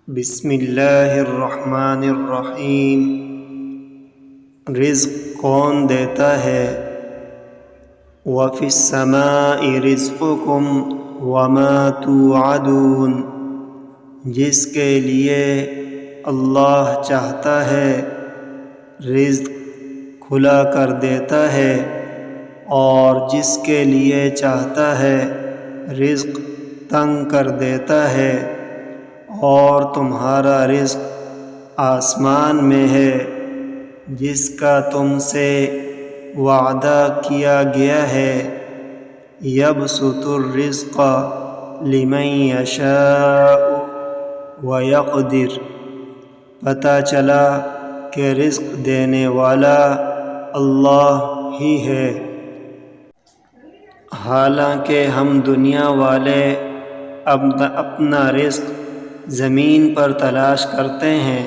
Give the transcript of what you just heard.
بسم اللہ الرحمن الرحیم۔ رزق کون دیتا ہے؟ وَفِي السَّمَاءِ رِزْقُكُمْ وَمَا تُوعَدُونَ، جس کے لیے اللہ چاہتا ہے رزق کھلا کر دیتا ہے، اور جس کے لیے چاہتا ہے رزق تنگ کر دیتا ہے۔ اور تمہارا رزق آسمان میں ہے جس کا تم سے وعدہ کیا گیا ہے۔ یبسط الرزق لمن یشاء ویقدر، پتہ چلا کہ رزق دینے والا اللہ ہی ہے۔ حالانکہ ہم دنیا والے اپنا رزق زمین پر تلاش کرتے ہیں،